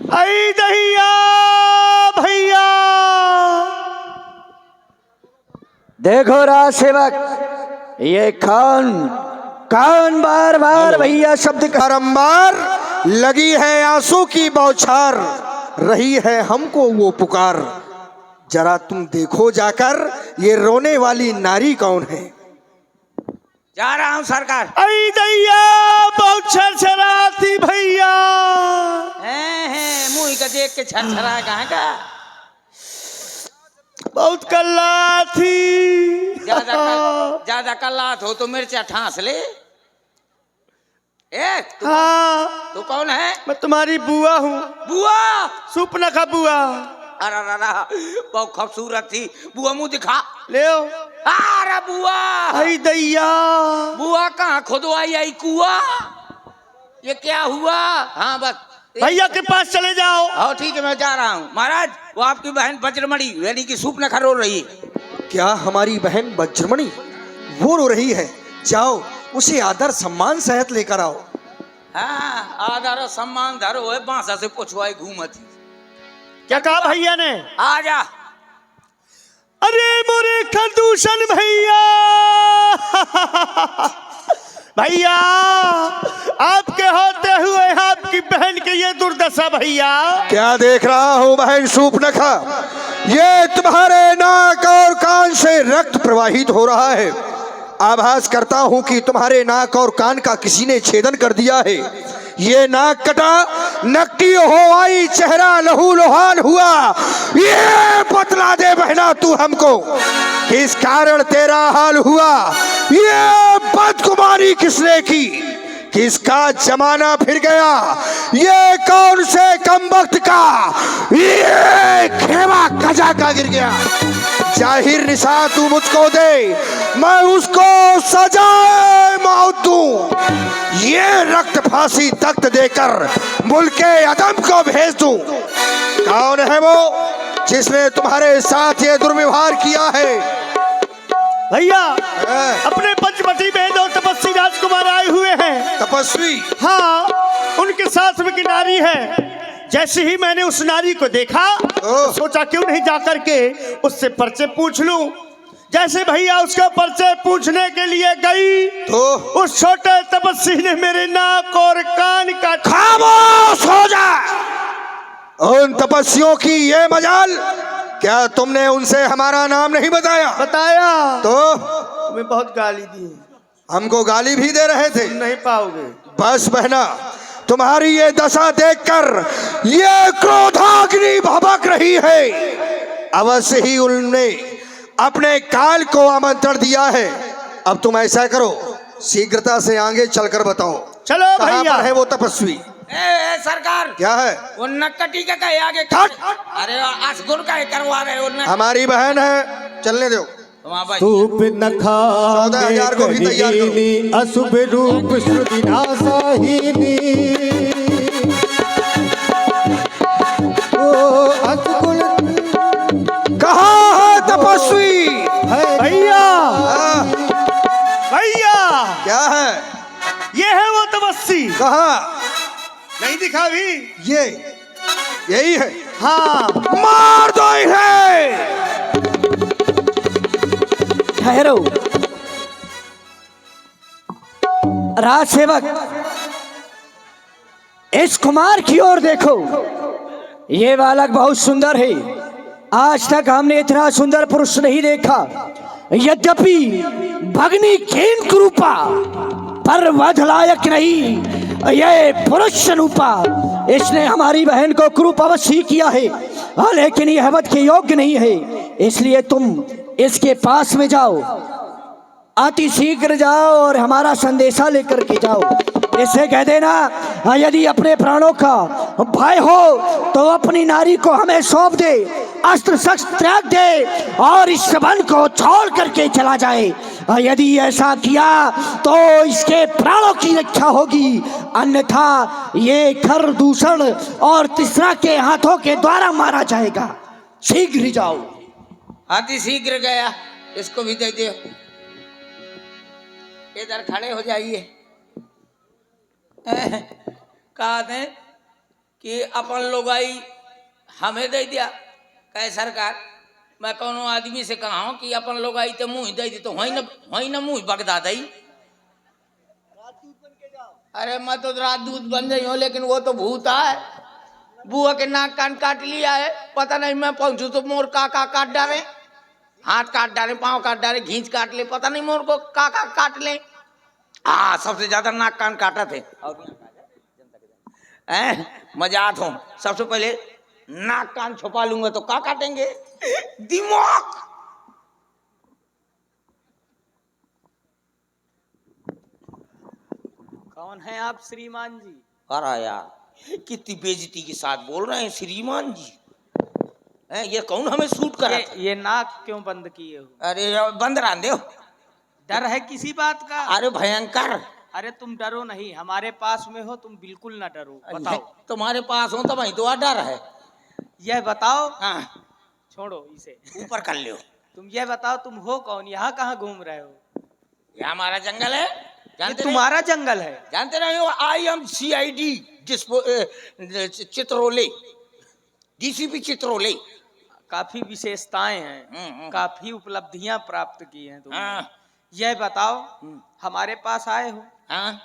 आई दहिया भैया। देखो राज सेवक, ये कौन बार बार भैया शब्द बारंबार लगी है आंसू की बौछार, रही है हमको वो पुकार। जरा तुम देखो जाकर ये रोने वाली नारी कौन है। जा रहा हूँ सरकार। आई दैया बहुत छरछराती भैया। मुँह का देख के छरछरा कहाँ का। बहुत कल्ला थी। ज्यादा कल्लात हो तो मिर्चा ठांस ले। हाँ, तू कौन है? मैं तुम्हारी बुआ हूँ। बुआ? सुपना का बुआ। अरे बहुत खूबसूरत थी बुआ, मुंह दिखा ले। अरे बुआ। आई दैया। बुआ कहाँ खुदवाई आई कुआ? ये क्या हुआ? हाँ बस भैया के पास चले जाओ। हाँ ठीक है, मैं जा रहा हूँ। महाराज वो आपकी बहन वज्रमणि यानी कि सूप न खरो रही है। क्या हमारी बहन वज्रमणि वो रो रही है? जाओ उसे आदर सम्मान सहित लेकर आओ। हाँ आदर सम्मान धरो है, बांसा से पुछवाई घूमती। क्या कहा भैया ने? आ जा। अरे मोरे खरदूषण भैया। भैया आपके होते हुए आपकी बहन की ये दुर्दशा भैया। क्या देख रहा हूँ बहन सूपनखा, ये तुम्हारे नाक और कान से रक्त प्रवाहित हो रहा है। आभास करता हूँ कि तुम्हारे नाक और कान का किसी ने छेदन कर दिया है। ये नाक कटा, नकटी हो आई, चेहरा लहू लुहान हुआ। ये बतला दे बहना तू हमको, किस कारण तेरा हाल हुआ। ये बदगुमानी किसने की, किसका जमाना फिर गया। ये कौन से कमबख्त का ये खेमा गजा का गिर गया। जाहिर निशा तू मुझको दे, मैं उसको सजाए मौत दूं। ये रक्त फांसी तख्त देकर मुल्के अदम को भेज दूं। कौन है वो जिसने तुम्हारे साथ ये दुर्व्यवहार किया है? भैया अपने पंचवटी में दो तपस्वी राजकुमार आए हुए हैं। तपस्वी? हाँ, उनके साथ में की नारी है। जैसे ही मैंने उस नारी को देखा तो सोचा क्यों नहीं जाकर के उससे परिचय पूछ लूं। जैसे भैया उसका परिचय पूछने के लिए गई तो उस छोटे तपस्वी ने मेरे नाक और कान का। खामोश हो जा। उन तपस्वियों की ये मजाल, क्या तुमने उनसे हमारा नाम नहीं बताया? बताया तो तुम्हें बहुत गाली दी। हमको गाली भी दे रहे थे। नहीं पाओगे। बस बहना, तुम्हारी ये दशा देखकर ये क्रोधाग्नि भभक रही है। अवश्य ही उनने अपने काल को आमंत्रण दिया है। अब तुम ऐसा करो, शीघ्रता से आगे चलकर बताओ। चलो कहाँ भैया। पर है वो तपस्वी? सरकार क्या है वो? नक्कटी का कहे आगे। अरे असगुर का करवा रहे हो? हमारी बहन है, चलने दो। सूप नखा 14,000 को भी तैयार करो। अशुभ रूप श्रुति नासाहिनी। ओ असगुण कहाँ है तपस्वी? भैया। भैया क्या है? ये है वो तपस्वी। कहाँ? नहीं दिखा भी? यही है। हाँ, मार दो इन्हें। ठहरो राज सेवक, इस कुमार की ओर देखो। ये बालक बहुत सुंदर है। आज तक हमने इतना सुंदर पुरुष नहीं देखा। यद्यपि भगनी खेन कृपा पर वध लायक नहीं। ये पुरुष रूपा, इसने हमारी बहन को क्रूप अवश्य किया है, लेकिन यह वध के योग्य नहीं है। इसलिए तुम इसके पास में जाओ, अति शीघ्र जाओ और हमारा संदेशा लेकर के जाओ। इसे कह देना यदि अपने प्राणों का भय हो तो अपनी नारी को हमें सौंप दे, अस्त्र शस्त्र त्याग दे और इस वन को छोड़ करके चला जाए। यदि ऐसा किया तो इसके प्राणों की रक्षा होगी, अन्यथा ये खरदूषण और तीसरा के हाथों के द्वारा मारा जाएगा। शीघ्र जाओ। अति शीघ्र गया, इसको भी दे दो। इधर खड़े हो जाइए। कहा थे कि अपन लोगाई हमें दे दिया कहे सरकार। मैं कोनो आदमी से कहा हूँ कि अपन लोगाई तो मुँह दे दी तो वही न मुँह बगदा दई। अरे मैं तो राजदूत बन गई हूँ, लेकिन वो तो भूत है। बुआ के नाक कान काट लिया है, पता नहीं मैं पहुंचू तो मोर का काट डाले, हाथ काट डाले, पाँव काट डाले, घींच काट ले, पता नहीं मोर को का काट ले। हाँ, सबसे ज्यादा नाक कान काटा थे। मजाक हो, सबसे पहले नाक कान छुपा लूंगा तो का काटेंगे? दिमाग। कौन है आप श्रीमान जी? अरे यार कितनी बेइज्जती के साथ बोल रहे हैं श्रीमान जी। ये कौन हमें सूट कर रहा था? ये नाक क्यों बंद किए हो? अरे बंद रान दो। डर है किसी बात का? अरे भयंकर। अरे तुम डरो नहीं, हमारे पास में हो, तुम बिल्कुल ना डरो। बताओ। तुम्हारे पास हो तो भाई तो डर है। यह बताओ। हाँ, छोड़ो इसे, ऊपर कर लो। तुम यह बताओ तुम हो कौन, यहाँ कहाँ घूम रहे हो? ये हमारा जंगल है, ये जानते तुम्हारा जंगल है? जानते नहीं हो? IMCID Chitrole, DCP Chitrole. काफी विशेषताएं हैं, काफी उपलब्धियां प्राप्त की हैं तुमने। हाँ। यह बताओ हमारे पास आए हो, हाँ,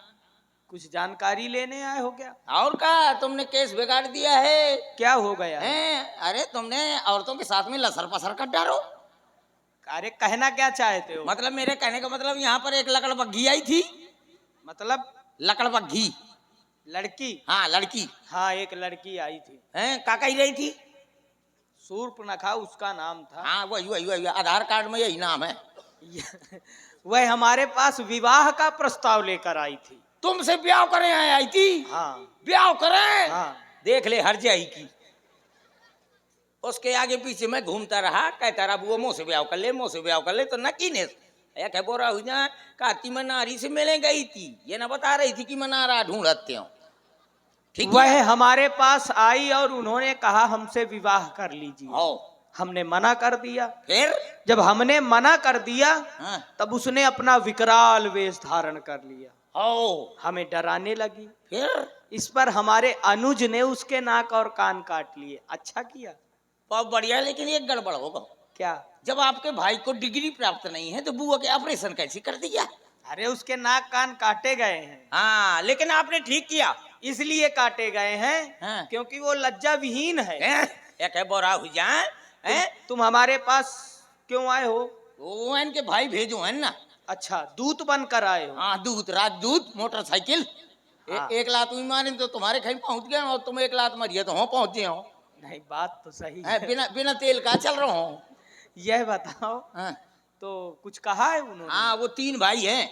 कुछ जानकारी लेने आए हो क्या? और का तुमने केस बिगाड़ दिया है। क्या हो गया है? अरे तुमने औरतों के साथ में लसर पसर कर डालो। अरे कहना क्या चाहते हो? मतलब मेरे कहने का मतलब यहाँ पर एक लकड़बग्घी आई थी। मतलब लकड़बग्घी लड़की? हाँ, लड़की। हाँ, एक लड़की आई थी। का कही रही थी? शूर्पणखा उसका नाम था। हाँ, वही आधार कार्ड में यही नाम है। वह हमारे पास विवाह का प्रस्ताव लेकर आई थी। तुमसे ब्याह करे आई थी? हाँ। ब्याह करे? हाँ। देख ले हर जाई की। उसके आगे पीछे मैं घूमता रहा, कहता रहा वो मुँह से ब्याह कर ले, मुँह से ब्याह कर ले। तो नकीने कह बोरा हुई ना, काती मैं नारी से मिले गई थी, ये ना बता रही थी कि मैं नारा ढूंढते हूँ। ठीक, वह हमारे पास आई और उन्होंने कहा हमसे विवाह कर लीजिए। हाँ। हमने मना कर दिया। फिर जब हमने मना कर दिया, हाँ। तब उसने अपना विकराल वेश धारण कर लिया, हो। हमें डराने लगी। फिर इस पर हमारे अनुज ने उसके नाक और कान काट लिए। अच्छा किया। बहुत बढ़िया, लेकिन एक गड़बड़ होगा। क्या? जब आपके भाई को डिग्री प्राप्त नहीं है तो बुआ के ऑपरेशन कैसे कर दिया? अरे उसके नाक कान काटे गए हैं। हाँ, लेकिन आपने ठीक किया। इसलिए काटे गए हैं हाँ। क्योंकि वो लज्जा विहीन है। एक बोरा हो जाए। तुम हमारे पास क्यों आए हो? वो इनके भाई भेजो है ना। अच्छा, दूत बनकर आए हो? हाँ, दूत, राजदूत, मोटरसाइकिल। हाँ। एक लात हुई मारे तो तुम्हारे कहीं पहुंच गए और तुम एक लात मारिए तो हम पहुंच गए हो। नहीं, बात तो सही है। बिना बिना तेल का चल रहा हूँ। यह बताओ, हाँ। तो कुछ कहा है उन्होंने? हाँ, वो 3 भाई हैं।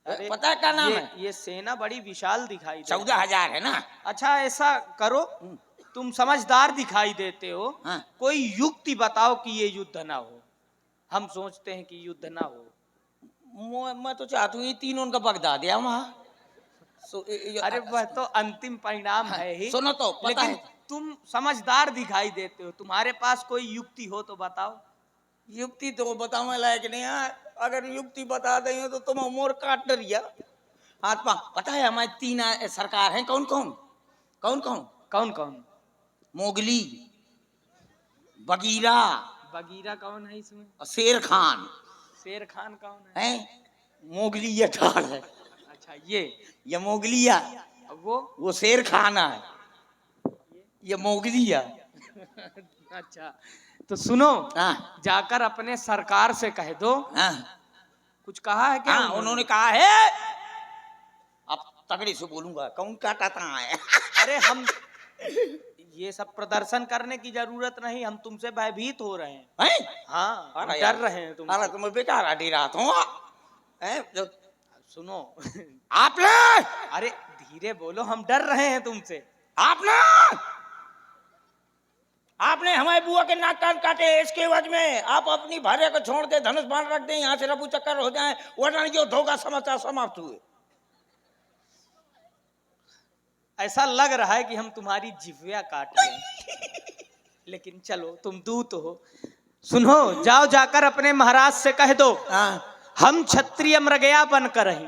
अरे, पता है क्या नाम है? ये सेना बड़ी विशाल दिखाई दे। 14,000 है ना। अच्छा, ऐसा करो, तुम समझदार दिखाई देते हो। हाँ। कोई युक्ति बताओ कि ये युद्ध ना हो। हम सोचते हैं कि युद्ध ना हो। मैं तो चाहता हूँ ये तीनों उनका बगदा दिया वहाँ। अरे वह तो अंतिम परिणाम है ही। सुनो तो, पता लेकिन है। तुम समझदार दिखाई देते हो, तुम्हारे पास कोई युक्ति हो तो बताओ। युक्ति तो बताने लायक नहीं है। अगर युक्ति बता देंगे तो तुम मोर काट डरिया हाथ पा। पता है हमारे 3 सरकार हैं। कौन कौन? कौन कौन? कौन कौन? मोगली, बगीरा बगीरा कौन है इसमें? और शेर खान। शेर खान कौन है? हैं? मोगली ये ठाड़ है। अच्छा, ये मोगलिया। अब वो शेर खान है, ये मोगलिया। अच्छा, तो सुनो, हाँ। जाकर अपने सरकार से कह दो। हाँ। कुछ कहा है क्या? हाँ, उन्होंने कहा है। अब तगड़े से बोलूंगा, कौन काटाता है। अरे हम ये सब प्रदर्शन करने की जरूरत नहीं, हम तुमसे भयभीत हो रहे हैं। हैं? हाँ, हम अरे डर यार। रहे हैं तुमसे। अरे तुम बेकार आटी रात हो। सुनो आपने अरे धीरे बोलो, हम डर रहे हैं तुमसे। आपने हमारे बुआ के नाक कान काटे, इसके एवज में आप अपनी भार्या को छोड़ दे, धनुष बाण रख दे, यहाँ से रफू चक्कर हो जाए, वरना जो धोखा समाचार समाप्त हुए। ऐसा लग रहा है कि हम तुम्हारी जिह्वा काट रहे हैं। लेकिन चलो, तुम दूत हो। सुनो, जाओ जाकर अपने महाराज से कह दो हम क्षत्रिय मृगया बनकर रही।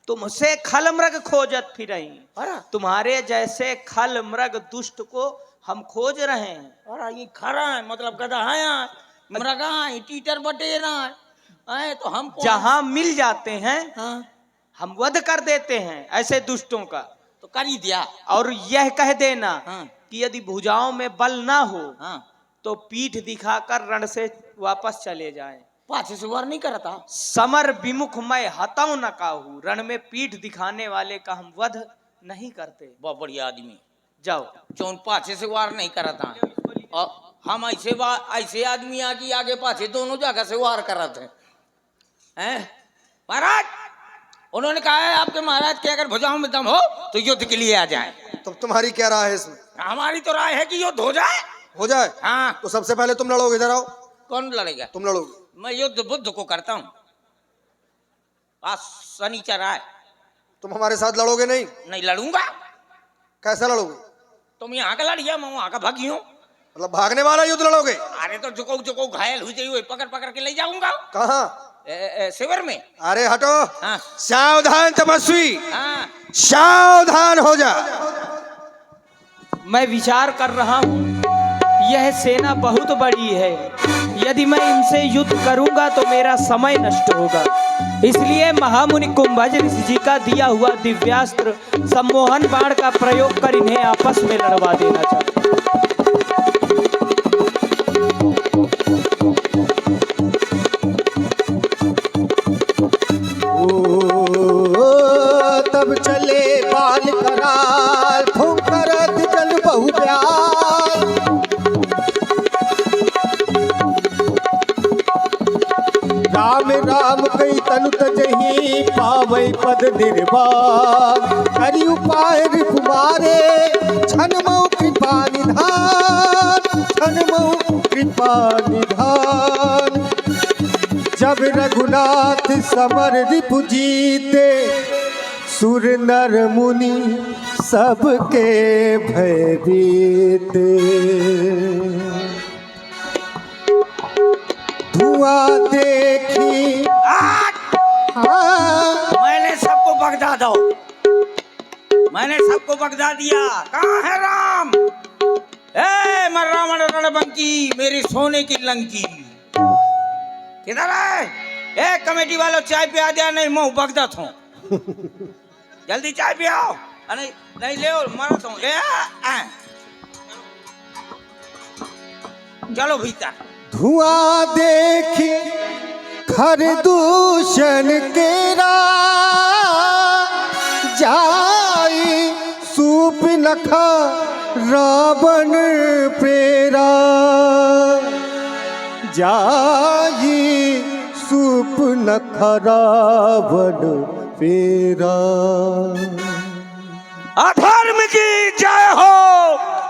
तुमसे खल मृग खोजत फिरही। अरे तुम्हारे जैसे खल मृग दुष्ट को हम खोज रहे हैं। अरे ये खरा है, मतलब गधा है यार, मृगा है, टीटर बटेरा है, तो हम कौन? जहां मिल जाते हैं हाँ, हम वध कर देते हैं ऐसे दुष्टों का। तो कर ही दिया। और यह कह देना हाँ कि यदि भुजाओं में बल ना हो हाँ, तो पीठ दिखाकर रण से वापस चले जाएं। पाछे से वार नहीं करता। समर विमुख मैं हताऊ न काहू, रण में पीठ दिखाने वाले का हम वध नहीं करते। बहुत बढ़िया आदमी, जाओ। जो पाछे से वार नहीं करता। और हम ऐसे आदमी आगे आगे पाछे दोनों जगह से वार करते हैं। महाराज, उन्होंने कहा है आपके महाराज के अगर भुजाओं में दम हो तो युद्ध के लिए आ जाए। तो तुम्हारी क्या राय है इसमें? हमारी तो राय है कि युद्ध हो जाए। हो जाए? हाँ। तो सबसे पहले तुम लड़ोगे, इधर आओ। कौन लड़ेगा? तुम लड़ोगे। मैं युद्ध बुद्ध को करता हूँ। आज शनिचर आए। तुम हमारे साथ लड़ोगे नहीं? नहीं लड़ूंगा। कैसा लड़ोगे? तुम यहाँ का लड़िया, मैं वहां का भागी हूँ। मतलब भागने वाला युद्ध लड़ोगे? अरे तो जुको जुको घायल हुई हुई पकड़ पकड़ के ले जाऊंगा। कहाँ? शिविर में। अरे हटो। हाँ सावधान तपस्वी, हाँ। सावधान हो जा। मैं विचार कर रहा हूँ, यह सेना बहुत बड़ी है। यदि मैं इनसे युद्ध करूंगा तो मेरा समय नष्ट होगा। इसलिए महामुनि कुंभज ऋषि जी का दिया हुआ दिव्यास्त्र सम्मोहन बाण का प्रयोग कर इन्हें आपस में लड़वा देना चाहता। तब चले बाल कराल, फुंकर जल बहु प्यार। राम राम कई तनु तजही, पावै पद निर्वाण। करि उपाय रिपुमारे, छन मऊ कृपा निधान, छन मऊ कृपा निधान। जब रघुनाथ समर रिपु जीते, सुर नर मुनि सबके भयभीते। धुआं देखी मैंने सबको बगदा दो, मैंने सबको बगदा दिया। कहाँ है राम? ए मर रावण रणबंकी, मेरी सोने की लंकी किधर है? ए कमेटी वालों चाय पिया दिया, नहीं मैं बगदा हूँ। जल्दी चाय पियाओ। नहीं नहीं ले मरत हूँ, ले आ। चलो भीतर। धुआं देखी खरदूषण केरा, जाई सूप नखा रावण पेरा। जाई सूप नखा रावण पेरा। अधर्म की जय हो,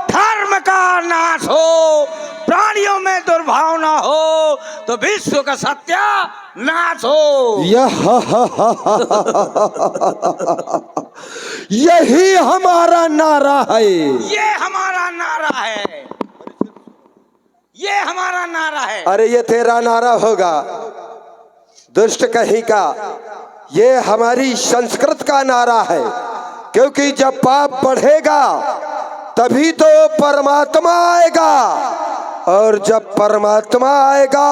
धर्म का नाश हो, प्राणियों में दुर्भावना हो तो विश्व का सत्यानाश हो। यही हमारा नारा है। ये हमारा नारा है, ये हमारा नारा है। अरे ये तेरा नारा होगा दुष्ट कहीं का, ये हमारी संस्कृत का नारा है। क्योंकि जब पाप बढ़ेगा तभी तो परमात्मा आएगा, और जब परमात्मा आएगा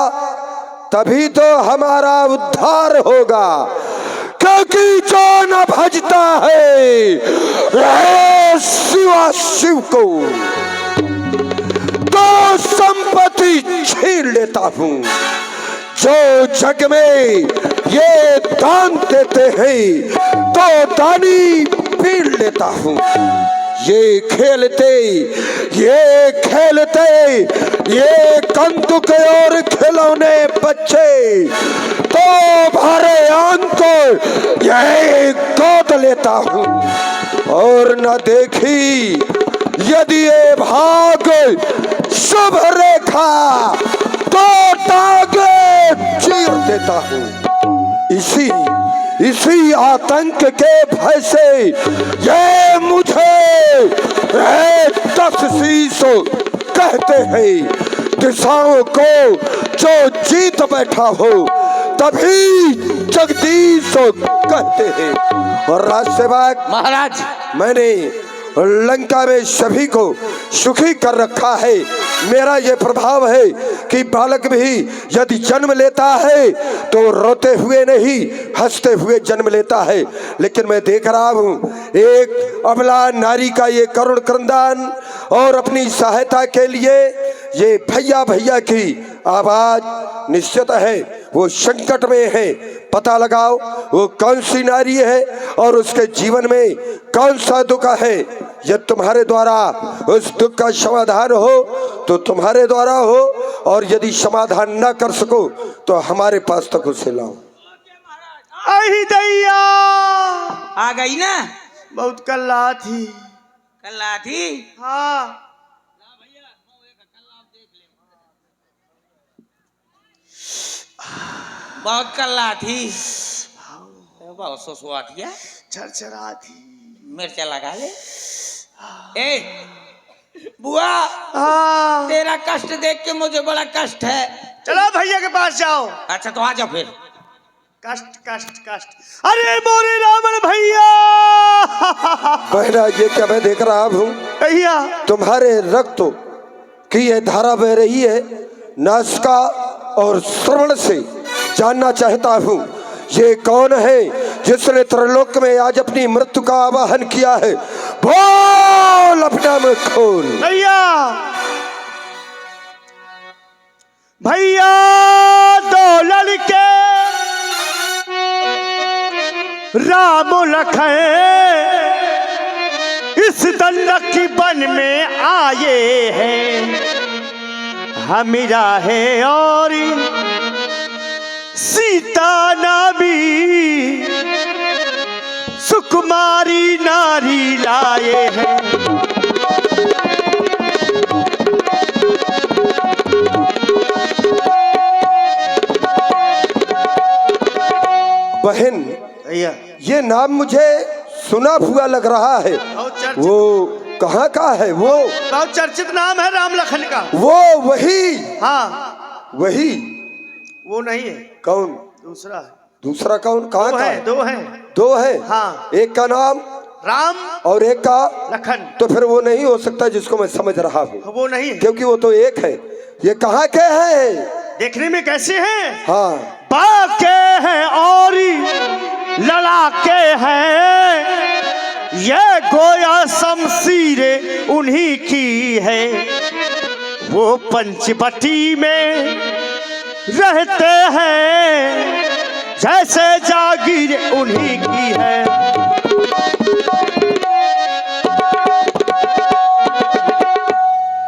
तभी तो हमारा उद्धार होगा। क्योंकि जो न भजता है शिवा शिव को, तो संपत्ति छीन लेता हूँ। जो जग में ये दान देते हैं तो दानी पीड़ लेता हूँ। ये खेलते ये कंदुक और खिलौने बच्चे तो भरे आंख को ये गोद लेता हूँ। और न देखी यदि ये भाग शुभ रेखा तो टांगे चीर देता हूँ। इसी आतंक के भय से ये मुझे 10 शीश कहते हैं। दिशाओं को जो जीत बैठा हो तभी जगदीश कहते हैं। और राजसेवक महाराज मैंने लंका में सभी को सुखी कर रखा है। मेरा ये प्रभाव है कि बालक भी यदि जन्म लेता है तो रोते हुए नहीं हंसते हुए जन्म लेता है। लेकिन मैं देख रहा हूँ एक अबला नारी का ये करुण क्रंदन और अपनी सहायता के लिए ये भैया भैया की आवाज निश्चित है वो संकट में है। पता लगाओ वो कौन सी नारी है और उसके जीवन में कौन सा दुख है। यदि तुम्हारे द्वारा उस दुख का समाधान हो तो तुम्हारे द्वारा हो, और यदि समाधान ना कर सको तो हमारे पास तक उसे लाओ। आई दैया आ गई ना, बहुत कल्ला थी। कल्ला थी। हाँ बहुत कल्ला थी, बहुत ससुआ थी, चरचरा थी। मिर्चा लगा ले। ए बुआ, हाँ तेरा कष्ट देख के मुझे बड़ा कष्ट है। चलो भैया के पास जाओ। अच्छा तो आ जाओ फिर। कष्ट कष्ट कष्ट। अरे मोरे रावण भैया। बहना ये क्या मैं देख रहा हूँ भैया तुम्हारे रक्त की ये धारा बह रही है नासिका और श्रवण से। जानना चाहता हूँ ये कौन है जिसने त्रिलोक में आज अपनी मृत्यु का आवाहन किया है। बोल अपना मुख खोल। भैया भैया दो लड़के राम लखन इस दंडक की वन में आए हैं। हमीरा है और सीता नामी सुकुमारी नारी लाए हैं। बहन भैया ये नाम मुझे सुना हुआ लग रहा है। वो कहाँ का है? वो बहुत चर्चित नाम है राम लखन का। वो वही? हाँ वही वो नहीं है। कौन? दूसरा है। दूसरा कौन? कहाँ दो का है? दो है। दो है? हाँ। एक का नाम राम और एक का लखन। तो फिर वो नहीं हो सकता जिसको मैं समझ रहा हूँ। वो नहीं है क्योंकि वो तो एक है। ये कहाँ के हैं? देखने में कैसे हैं? हाँ बाके हैं और लड़ाके हैं। ये गोया शमशीरें उन्हीं की है। वो पंचवटी में रहते हैं जैसे जागीर उन्हीं की है।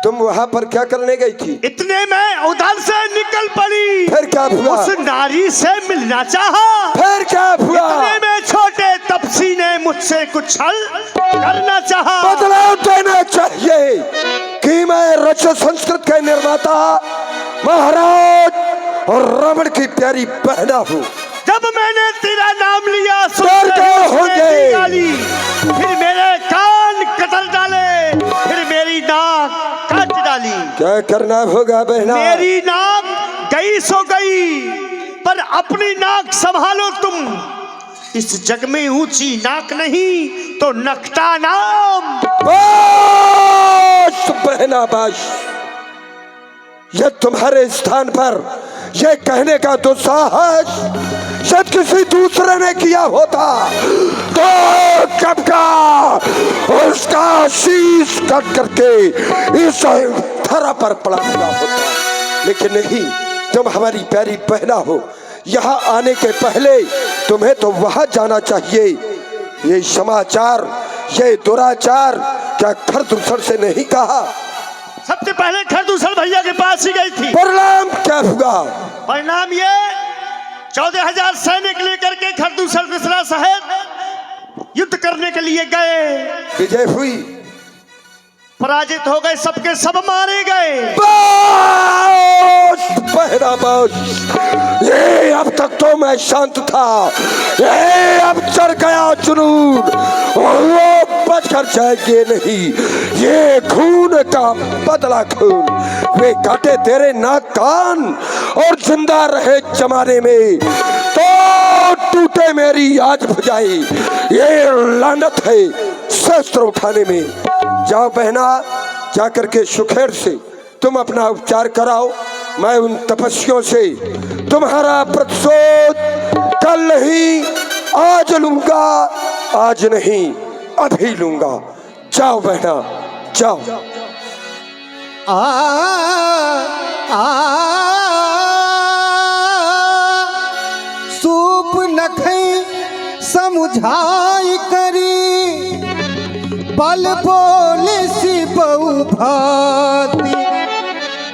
तुम वहाँ पर क्या करने गई थी? इतने में उधर से निकल पड़ी। फिर क्या हुआ? उस नारी से मिलना चाहा। फिर क्या हुआ? इतने में छोटे तपसी ने मुझसे कुछ छल करना चाहा। बदलाव देना चाहिए कि मैं रच संस्कृत के निर्माता महाराज और रावण की प्यारी बहना हूँ। जब मैंने तेरा नाम लिया डर गए होंगे। फिर मेरे कान कतर डाले, फिर मेरी नाक काट डाली। क्या करना होगा बहना? मेरी नाक गई सो गई, पर अपनी नाक संभालो तुम। इस जग में ऊंची नाक नहीं तो नकटा नाम। बस बहना बस। यह तुम्हारे स्थान पर यह कहने का दुस्साहस शायद किसी दूसरे ने किया होता तो कब का उसका शीश कट करके इस धरा पर पड़ा हुआ होता। लेकिन नहीं, तुम हमारी प्यारी बहना हो। यहाँ आने के पहले तुम्हें तो वहां जाना चाहिए। ये समाचार, ये दुराचार क्या खरदूषण से नहीं कहा? सबसे पहले खरदूषण भैया के पास ही गई थी। परिणाम क्या हुआ? परिणाम ये 14,000 सैनिक लेकर के खरदूषण मिश्रा साहब युद्ध करने के लिए गए। विजय हुई, पराजित हो गए, सबके सब मारे गए। बस बहना बस। ये अब तक तो मैं शांत था, ये अब चढ़ गया जुनून और वो बच कर जाएंगे नहीं। ये खून का बदला खून। वे काटे तेरे नाक कान और जिंदा रहे जमाने में तो टूटे ये मेरी आज भुजाई, ये लानत है शस्त्र उठाने में। जाओ बहना, जाकर के सुखेड़ से तुम अपना उपचार कराओ। मैं उन तपस्वियों से तुम्हारा प्रतिशोध कल नहीं आज लूंगा, आज नहीं अभी लूंगा। जाओ बहना जाओ। सूप नखई समुझाई करी, बल बोले सी बहु भाती,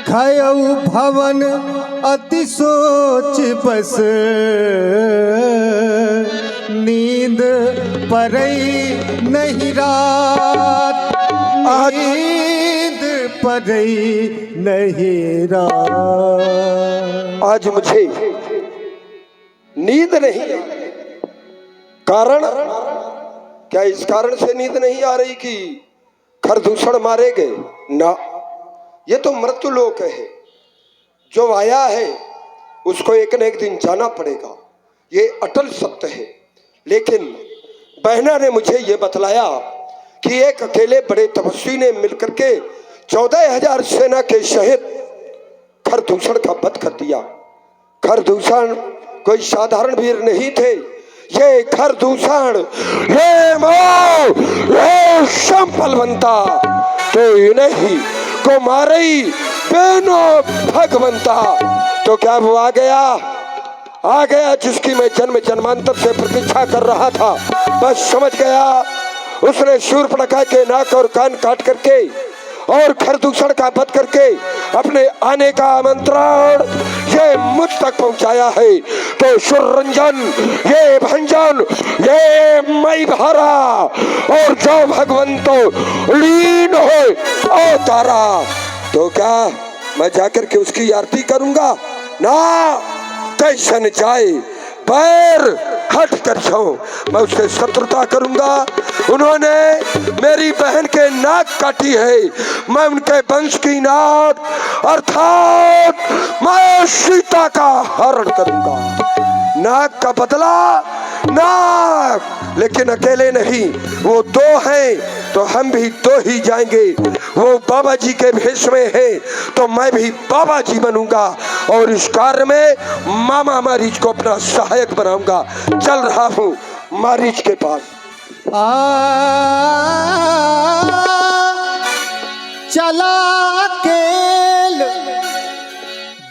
खयऊ भवन अति सोच बस, नींद परई नहीं रात, नींद परई नहीं रात। आज मुझे नींद नहीं है। कारण क्या इस कारण से नींद नहीं आ रही कि खरदूषण मारे गए? ना, ये तो मृत्यु लोक है। जो आया है उसको एक न एक दिन जाना पड़ेगा, ये अटल सत्य है। लेकिन बहना ने मुझे ये बतलाया कि एक अकेले बड़े तपस्वी ने मिलकर के 14,000 सेना के सहित खरदूषण का वध कर दिया। खरदूषण कोई साधारण वीर नहीं थे। ये खरदूषण, ये मोह, ये संपलवंता तो इन्हीं को मारई बेनो भगवंता। तो क्या वो आ गया जिसकी मैं जन्म जन्मांतर से प्रतीक्षा कर रहा था। बस समझ गया, उसने शूर्पणखा के नाक और कान काट करके और खरदूषण का वध करके अपने आने का आमंत्रण ये मुझ तक पहुंचाया है। तो सुररंजन, ये भंजन, ये मई भरा और जो भगवंतो लीन हो ओ तारा। तो क्या मैं जाकर के उसकी आरती करूंगा? ना, कैसन जाए पैर हट कर जाऊं, मैं उससे शत्रुता करूंगा। उन्होंने मेरी बहन के नाक काटी है, मैं उनके वंश की नाक अर्थात मैं सीता का हरण करूंगा। नाक का बदला नाक, लेकिन अकेले नहीं, वो दो हैं तो हम भी दो ही जाएंगे। वो बाबा जी के भेष में है तो मैं भी बाबा जी बनूंगा और इस कार्य में मामा मारीच को अपना सहायक बनाऊंगा। चल रहा हूँ मारीच के पास। चला केल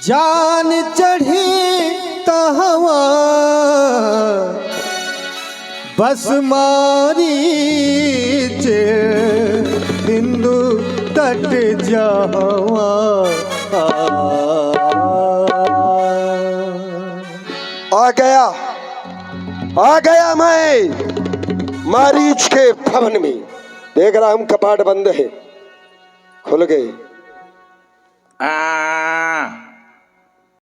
जान चढ़ी तहवा, बस मारी हिंदू तट जावा। आ गया मैं मारीच के भवन में। देख रहा हूं कपाट बंद है, खुल गए।